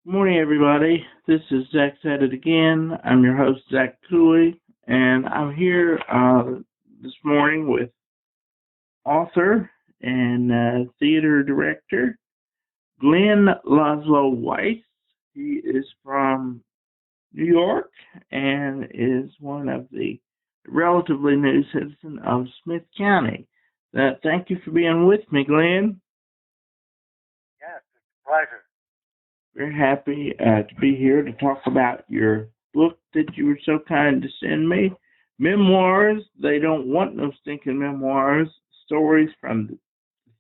Good morning, everybody. This is Zach Said It Again. I'm your host, Zach Cooley, and I'm here this morning with author and theater director Glenn Laszlo Weiss. He is from New York and is one of the relatively new citizens of Smith County. Thank you for being with me, Glenn. Yes, it's a pleasure. Very happy to be here to talk about your book that you were so kind to send me. Memoirs, They Don't Want No Stinking Memoirs, Stories from the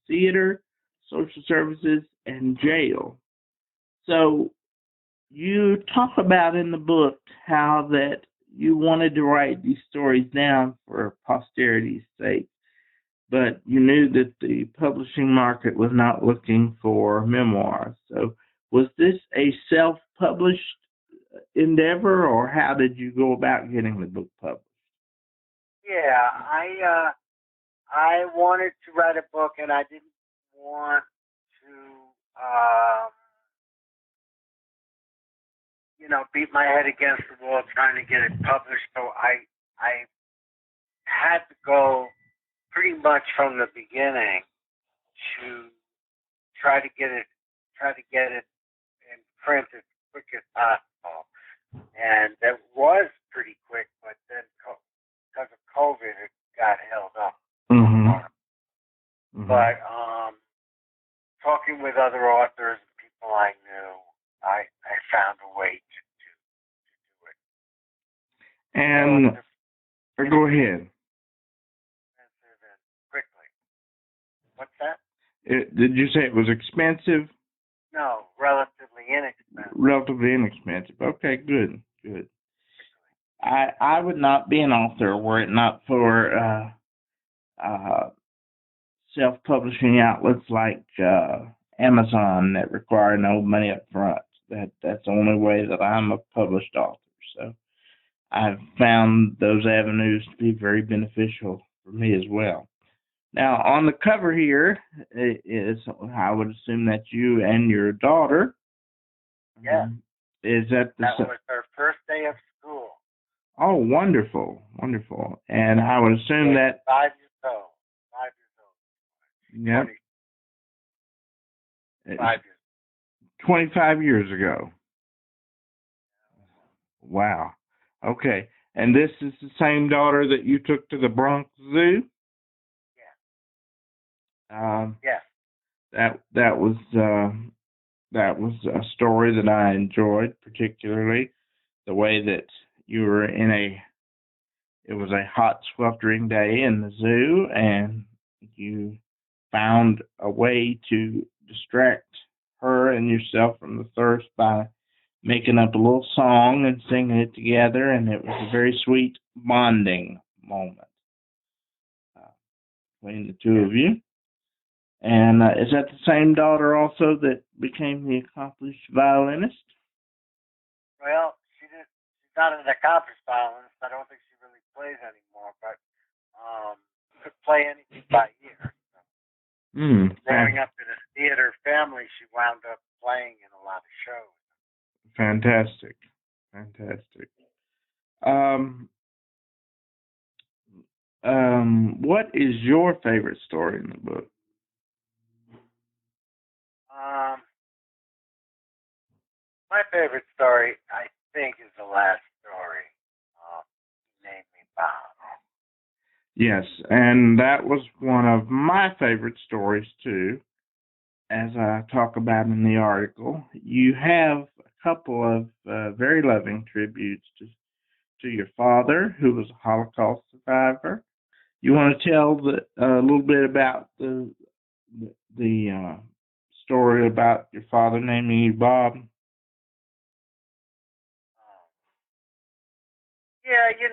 Theater, Social Services, and Jail. So you talk about in the book how that you wanted to write these stories down for posterity's sake, but you knew that the publishing market was not looking for memoirs. So was this a self-published endeavor, or how did you go about getting the book published? Yeah, I wanted to write a book, and I didn't want to, beat my head against the wall trying to get it published. So I had to go pretty much from the beginning to try to get it in print as quick as possible. And it was pretty quick, but then because of COVID, it got held up. But talking with other authors and people I knew, I found a way to do it. And go ahead. Expensive and quickly. What's that? Did you say it was expensive? No, relatively inexpensive. Relatively inexpensive. Okay, good. I would not be an author were it not for self-publishing outlets like Amazon that require no money up front. That's the only way that I'm a published author. So I've found those avenues to be very beneficial for me as well. Now, on the cover here is, I would assume that you and your daughter. Yeah. That was her first day of school. Oh, wonderful. And I would assume that 5 years old. 5 years old. Yep. 5 years. 25 years ago. Wow. Okay. And this is the same daughter that you took to the Bronx Zoo? Yeah. Yes. That was a story that I enjoyed, particularly the way that you were it was a hot, sweltering day in the zoo, and you found a way to distract her and yourself from the thirst by making up a little song and singing it together, and it was a very sweet bonding moment between the two of you. And is that the same daughter also that became the accomplished violinist? Well, she's not an accomplished violinist. I don't think she really plays anymore, but could play anything by ear. Growing up in a theater family, she wound up playing in a lot of shows. Fantastic. What is your favorite story in the book? My favorite story, I think, is the last story. He Made Me Bob. Yes, and that was one of my favorite stories too, as I talk about in the article. You have a couple of very loving tributes to your father, who was a Holocaust survivor. You want to tell a little bit about the story about your father naming you Bob? Yeah, he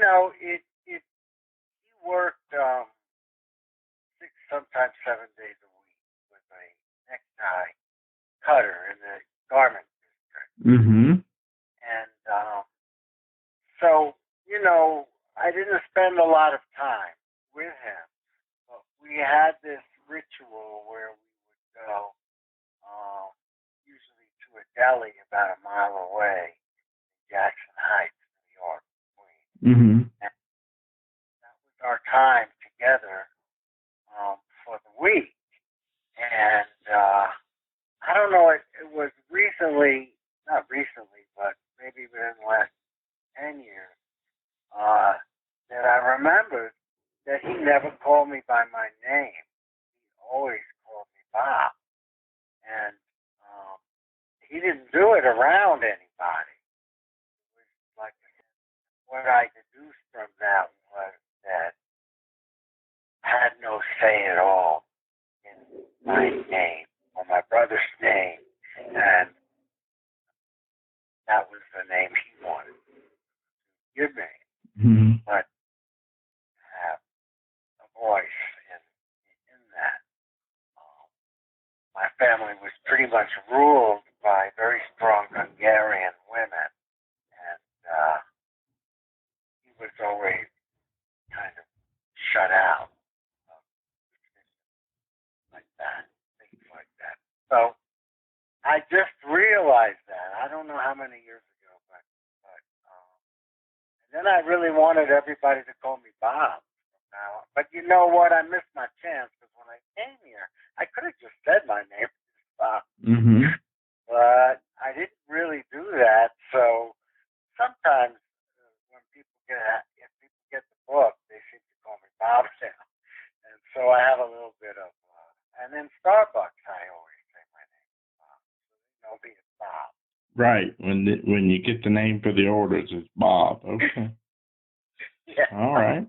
worked 6, sometimes 7 days a week with a necktie cutter in the garment district. And so, I didn't spend a lot of time with him, but we had this ritual where we would go, usually to a deli about a mile away, Jackson Heights, New York, Queens. Mm-hmm. And that was our time together for the week. And I don't know, it was recently, not recently, but maybe within the last 10 years, that I remembered that he never called me by my name. He always called me Bob. And he didn't do it around anybody. It was like, what I deduced from that was that I had no say at all in my name or my brother's name. And that was the name he wanted to give me. Mm-hmm. But have a voice in that. My family was pretty much ruled by very strong Hungarian women, and he was always kind of shut out of like that, things like that. So I just realized that. I don't know how many years ago, but and then I really wanted everybody to call me Bob from now on. But you know what? I missed my chance because when I came here, I could have just said my name, Bob. Mm-hmm. But I didn't really do that. So sometimes when if people get the book, they seem to call me Bob now. And so I have a little bit of, and in Starbucks, I always say my name is Bob. So they know me as Bob. Right. When you get the name for the orders, it's Bob. Okay. Yeah. All right.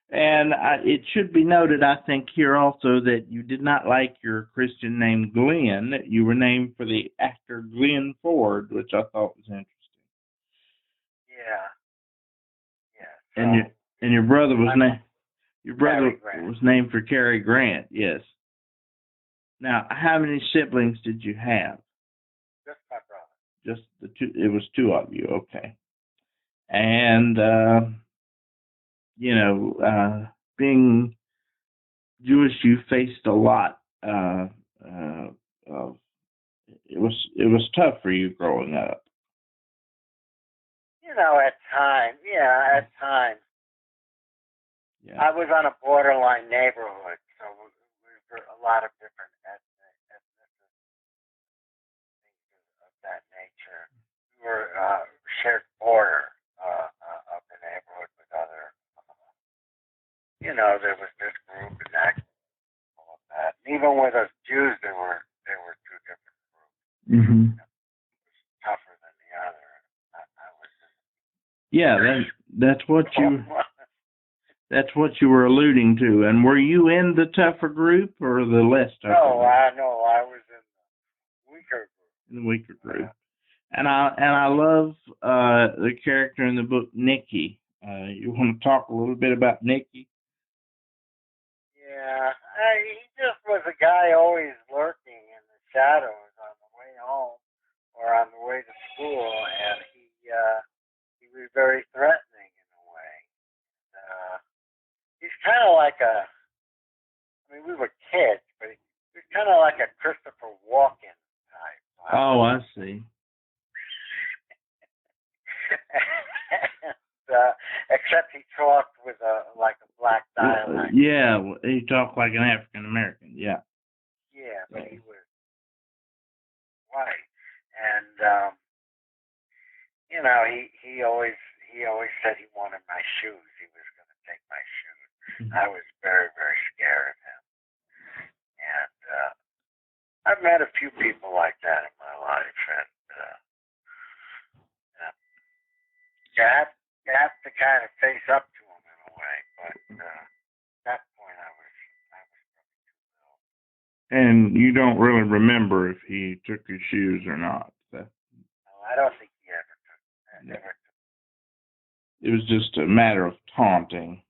And it should be noted, I think, here also that you did not like your Christian name Glenn. You were named for the actor Glenn Ford, which I thought was interesting. Yeah. Yeah. So And your brother was named for Cary Grant. Yes. Now, how many siblings did you have? Just my brother. Just the two. It was two of you. Okay. And being Jewish, you faced a lot of. It was tough for you growing up. At times. Yeah, at times. Yeah. I was on a borderline neighborhood, so we were a lot of different ethnic things of that nature. We were shared border of the neighborhood with other. There was this group and that, all of that. And even with us Jews, there were two different groups. Mm-hmm. It was tougher than the other. I was. Yeah, that's what you were alluding to. And were you in the tougher group or the less tougher? No, I was in the weaker group. In the weaker group. And I love the character in the book, Nicky. You want to talk a little bit about Nicky? Yeah, he just was a guy always lurking in the shadows on the way home or on the way to school, and he was very threatening in a way. He's kind of like we were kids, but he was kind of like a Christopher Walken type. Oh, I see. Except he talked with a black dialect. Yeah, he talked like an African American. Yeah. Yeah, but he was white, and he always said he wanted my shoes. He was going to take my shoes. Mm-hmm. I was very, very scared of him, and I've met a few people like that in my life, and you have to kind of face up to him in a way. But at that point, I was probably too little. And you don't really remember if he took your shoes or not. No, I don't think he ever took. It was just a matter of taunting.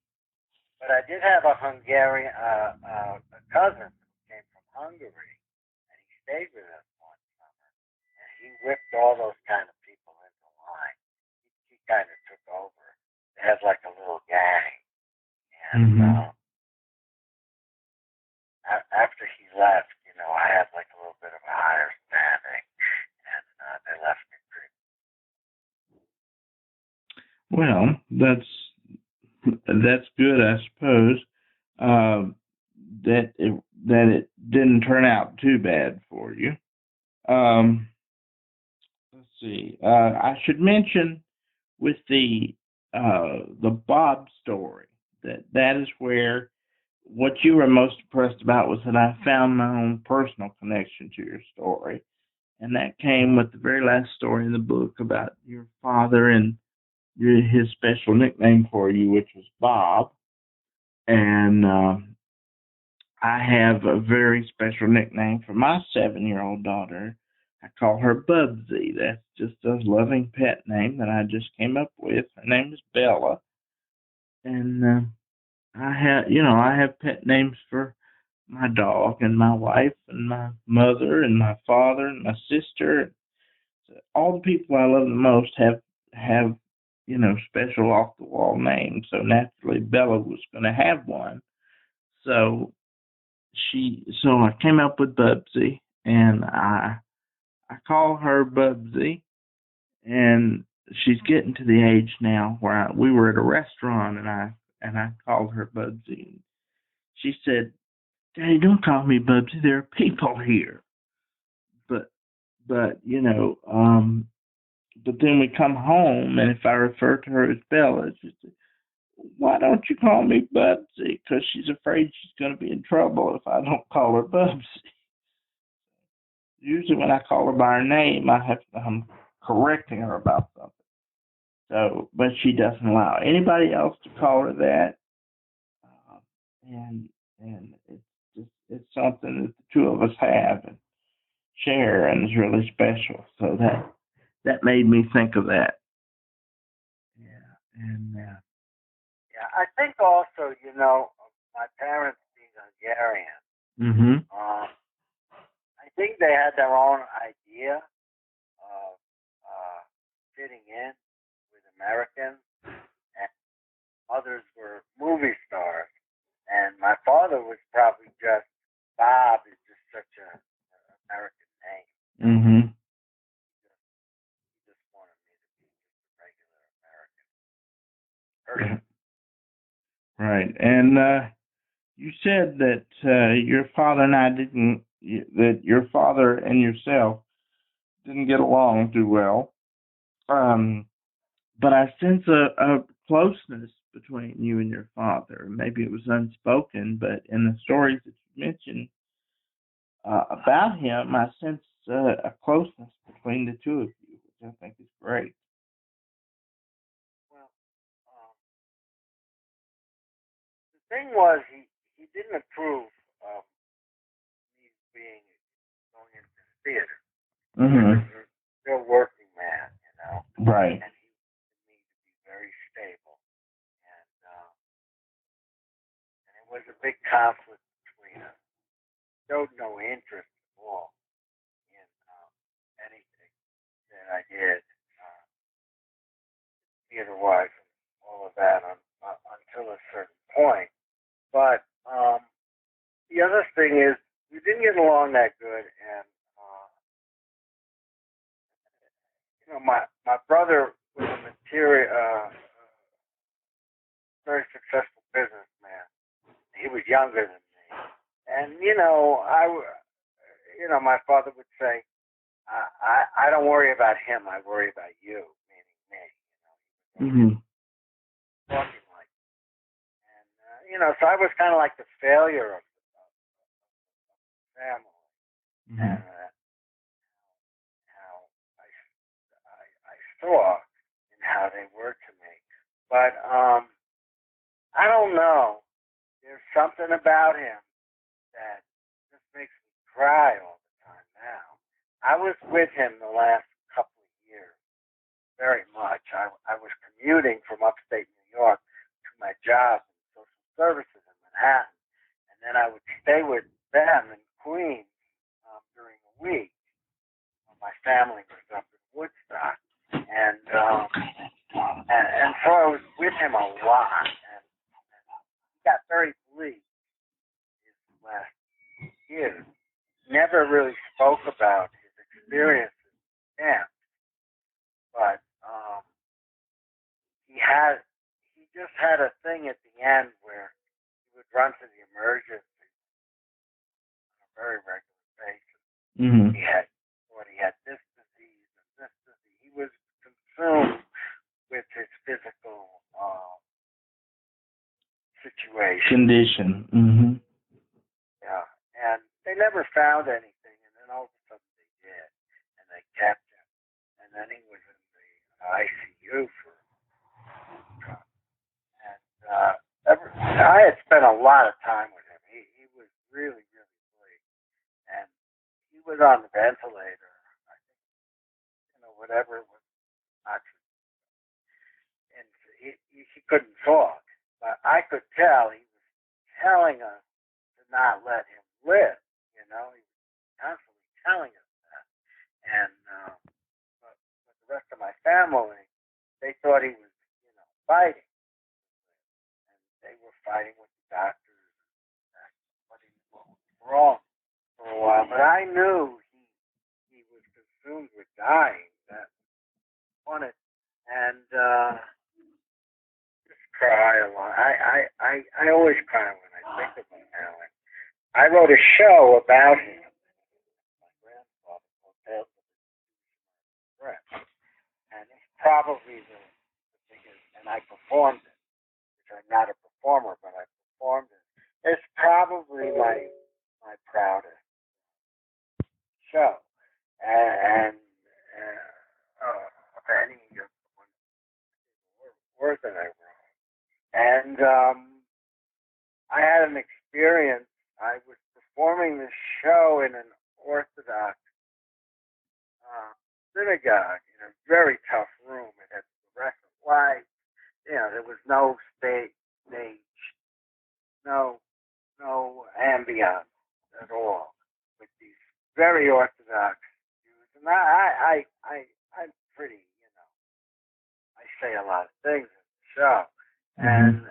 But I did have a Hungarian a cousin who came from Hungary, and he stayed with us one summer, and he whipped all those kind of people into line. He kind of took over. They had like a little gang, and after he left, I had like a little bit of a higher standing, and Well, that's good, I suppose. Uh, that it didn't turn out too bad for you. Um, let's see. I should mention with the Bob story that is where what you were most impressed about was that I found my own personal connection to your story, and that came with the very last story in the book about your father and his special nickname for you, which was Bob. And I have a very special nickname for my 7-year-old daughter. I call her Bubsy. That's just a loving pet name that I just came up with. Her name is Bella, and I have pet names for my dog and my wife and my mother and my father and my sister. All the people I love the most have special off the wall names. So naturally, Bella was going to have one. So so I came up with Bubsy, and I call her Bubsy, and she's getting to the age now where we were at a restaurant, and I called her Bubsy. She said, "Daddy, don't call me Bubsy. There are people here." But but then we come home, and if I refer to her as Bella, she said, "Why don't you call me Bubsy?" Because she's afraid she's going to be in trouble if I don't call her Bubsy. Usually when I call her by her name, I'm correcting her about something. So, but she doesn't allow anybody else to call her that, uh, and it's something that the two of us have and share, and is really special. So that made me think of that. Yeah, and Yeah, I think also, my parents being Hungarian, mhm, I think they had their own idea of fitting in with Americans, and others were movie stars. And my father was probably just, Bob is just such an American name. mhm, He just wanted me to be just a regular American person. right. And you said that your father and I didn't, that your father and yourself didn't get along too well. Um, but I sense a closeness between you and your father. Maybe it was unspoken, but in the stories that you mentioned about him, I sense a closeness between the two of you, which I think is great. Well, the thing was, he didn't approve of me being going into the theater. He was Hmm. still working man. Right. And he wanted me to be very stable. And it was a big conflict between us. Showed no interest at all in anything that I did, uh, theater-wise, and all of that until a certain point. But the other thing is, we didn't get along that good, and my brother was a very successful businessman. He was younger than me, and my father would say, I don't worry about him. I worry about you, meaning me. Hmm. Talking like, and so I was kind of like the failure of the family, Hmm. and how I saw and how they were to me. But I don't know. There's something about him that just makes me cry all the time now. I was with him the last couple of years very much. I was commuting from upstate New York to my job in social services in Manhattan, and then I would stay with them in Queens during the week. My family was up in Woodstock, and so I was with him a lot, and he got very bleak his last years. Never really spoke about his experiences in camp, but he just had a thing at the end where he would run to the emergency on a very regular basis. Mm-hmm. He had this disease and this disease. He was consumed with his physical situation. Condition. Mm-hmm. Yeah, and they never found anything, and then all of a sudden they did, and they kept him, and then he was in the ICU for, and I had spent a lot of time with him. He was really, really bleak, and he was on the ventilator. I think, whatever it was, oxygen, and he couldn't talk, but I could tell he was telling us to not let him live. He was constantly telling us that. And but the rest of my family, they thought he was, fighting, and they were fighting with the doctors and what was wrong for a while. But I knew he was consumed with dying. That wanted, and just cry a lot. I always cry when I think about Alan. I wrote a show about him. My grandfather called and it's probably the biggest. And I performed it, which I'm not a performer, but I performed it. It's probably my proudest show, and of any of the words that I wrote. And I had an experience. I was performing this show in an Orthodox synagogue in a very tough room. It had fluorescent lights. There was no stage, no ambiance at all with these very Orthodox Jews. And I'm pretty, I say a lot of things in the show, and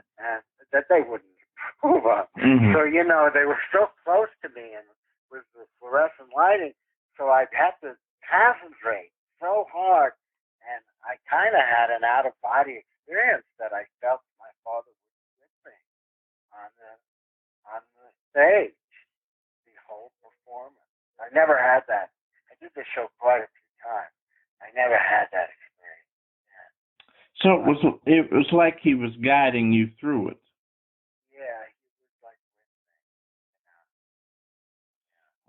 that they wouldn't approve of. Mm-hmm. So they were so close to me, and with the fluorescent lighting, so I'd have to concentrate so hard, and I kind of had an out of body experience that I felt my father was with me on the stage the whole performance. I never had that. I did the show quite a few times. I never had that experience. So it was like he was guiding you through it. Yeah, he was like with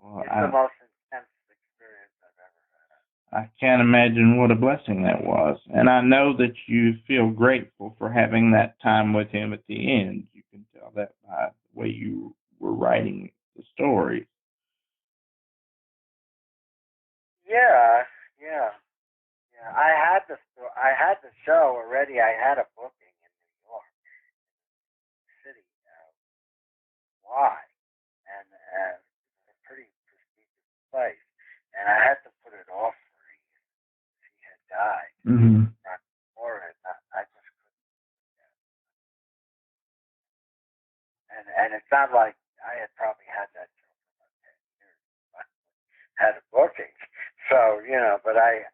me. Well, it's the most intense experience I've ever had. I can't imagine what a blessing that was. And I know that you feel grateful for having that time with him at the end. You can tell that by the way you were writing the story. Yeah. I had the show already. I had a booking in New York City. Why? And a pretty prestigious place. And I had to put it off for a year. He had died. Mm-hmm. Not before it. I just couldn't. And it's not like I had probably had that show for about 10 years. I had a booking. So, but I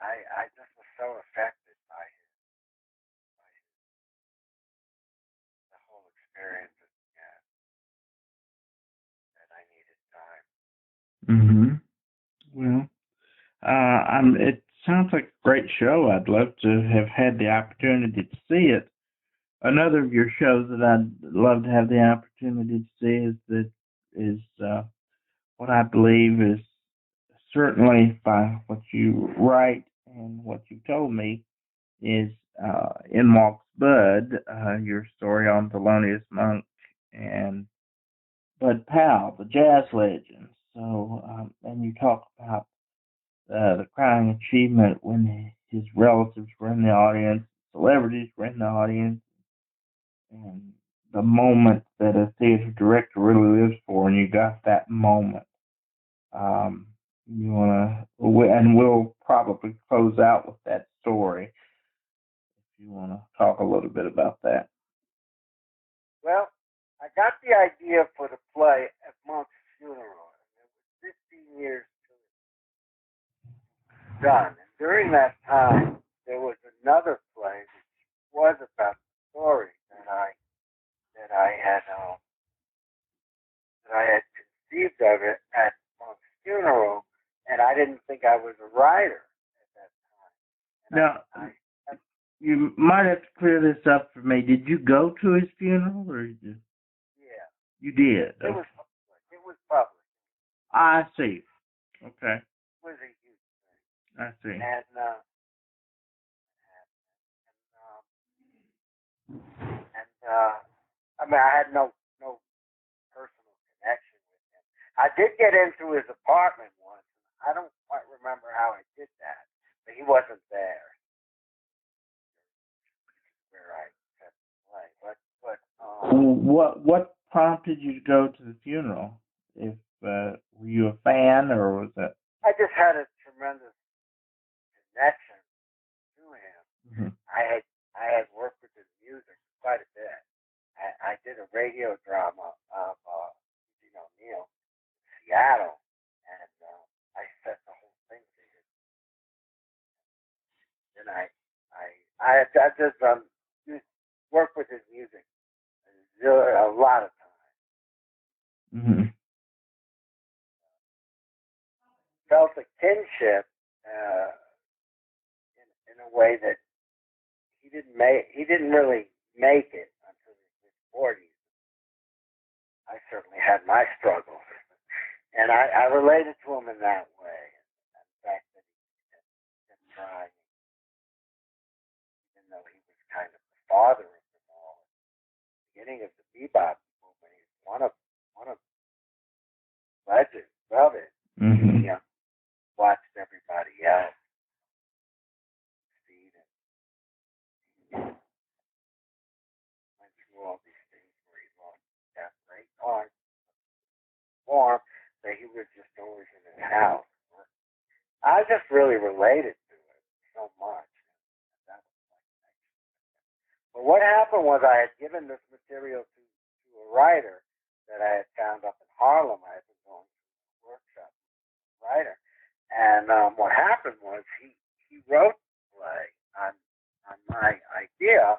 just was so affected by the whole experience that I needed time. Mm-hmm. Well, it sounds like a great show. I'd love to have had the opportunity to see it. Another of your shows that I'd love to have the opportunity to see is what I believe is certainly by what you write and what you told me is In Walks Bud, your story on Thelonious Monk and Bud Powell, the jazz legend. So, and you talk about the crowning achievement when his relatives were in the audience, celebrities were in the audience, and the moment that a theater director really lives for, and you got that moment. You wanna, and we'll probably close out with that story. If you wanna talk a little bit about that. Well, I got the idea for the play at Monk's funeral. It was 15 years till it was done. And during that time, there was another play which was about the story that I that I had conceived of it at Monk's funeral, and I didn't think I was a writer at that time. And Now, you might have to clear this up for me. Did you go to his funeral, or yeah, you did? it was public. It was public. I see. Okay, It was a huge thing. I see. And I mean, I had no personal connection with him. I did get into his apartment once. I don't quite remember how I did that, but he wasn't there where I said play. What prompted you to go to the funeral? If were you a fan, or was it? I just had a tremendous connection to him. Mm-hmm. I had worked with his music quite a bit. I did a radio drama of Eugene O'Neill in Seattle, and I set the whole thing to him. And I just worked with his music a lot of times. Mm-hmm. Felt a kinship in a way that he didn't really make it until his 40s. I certainly had my struggles, and I related to him in that way. And the fact that he kept trying, even though he was kind of the father of them all. At the beginning of the bebop movement, he's one of the legends of it. Mm-hmm. He watched everybody else succeed, and went through all these things where he lost that great art form that he was just always in his house. I just really related to it so much. That was like nice. But what happened was I had given this material to a writer that I had found up in Harlem. I had been going to a workshop with a writer. And what happened was he wrote the play on my idea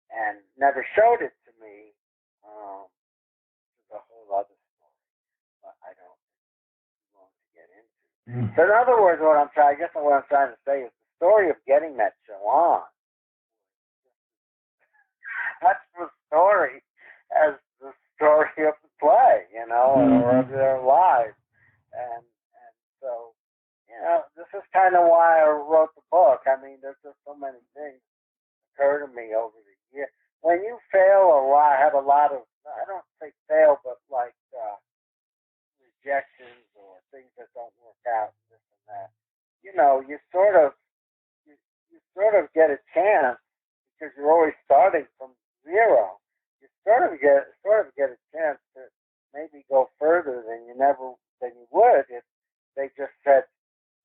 and never showed it to me. It's a whole other story, but I don't want to get into. So in other words, what I'm trying to say is the story of getting that show on. That's the story as the story of the play, or of their lives. And so, this is kind of why I wrote the book. I mean, there's just so many things occur to me over the years. When you fail a lot, have a lot of, I don't say fail, but like rejections or things that don't work out, this and that. You sort of get a chance because you're always starting from zero. You sort of get a chance to maybe go further than you would if they just said,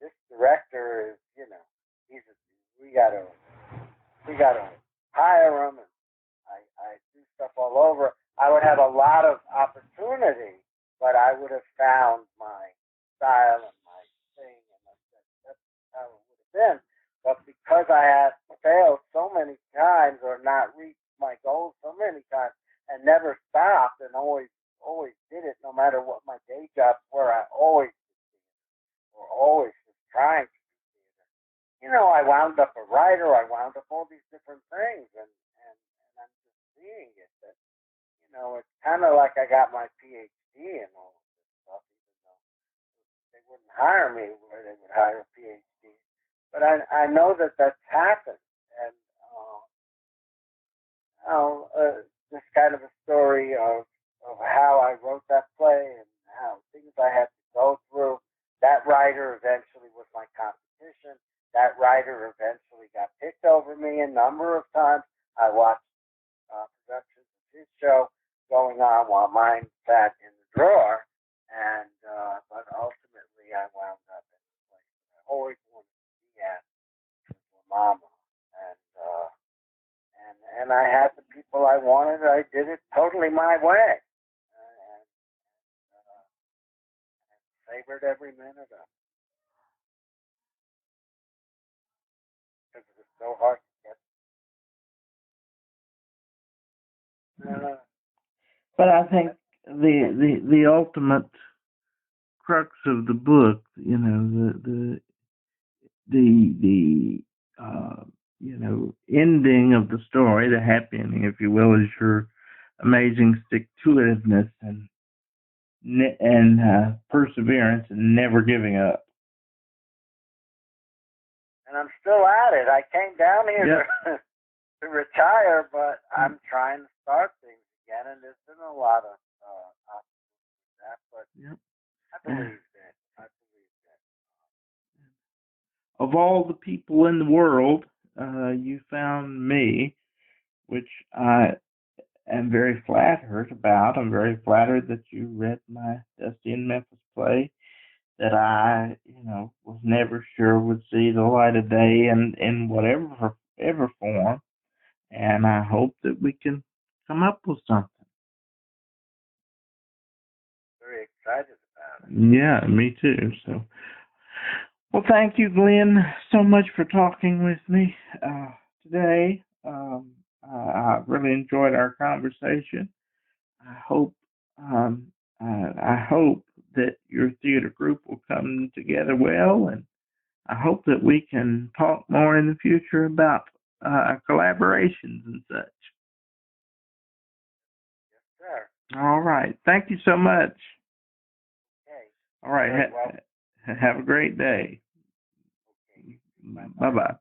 this director is, we gotta hire him, and I do stuff all over. I would have a lot of opportunity, but I would have found my style and my thing, and that's how it would have been. But because I had failed so many times or not reached my goals so many times and never stopped and always did it, no matter what my day jobs were, I always was trying to do theater. I wound up a writer. I wound up all these different things, and I'm just seeing it that it's kind of like I got my PhD and all of this stuff, even though they wouldn't hire me where they would hire a PhD. But I know that that's happened, and this kind of a story of how I wrote that play and how things I had to go through. That writer eventually was my competition. That writer eventually got picked over me a number of times. I watched productions of his show going on while mine sat in the drawer, and but ultimately I wound up in the place that I always wanted to be at, with my mama, and I had the people I wanted. I did it totally my way, and savored every minute of it because it was so hard to get. But I think the ultimate crux of the book, you know, the you know, ending of the story, the happy ending, if you will, is your amazing stick-to-itiveness and perseverance and never giving up. And I'm still at it. I came down here Yep. to retire, but I'm trying to start things again, and there's been a lot of obstacles with that, but Yep. I believe that. I believe that. Of all the people in the world, you found me, which I am very flattered about. I'm very flattered that you read my Dusty in Memphis play that I, you know, was never sure would see the light of day in whatever ever form. And I hope that we can come up with something. Very excited about it. Yeah, me too. So, well, thank you, Glenn, so much for talking with me today. I really enjoyed our conversation. I hope I hope that your theater group will come together well, and I hope that we can talk more in the future about collaborations and such. Yes, sir. All right. Thank you so much. Okay. All right. Have a great day. Okay. Bye-bye.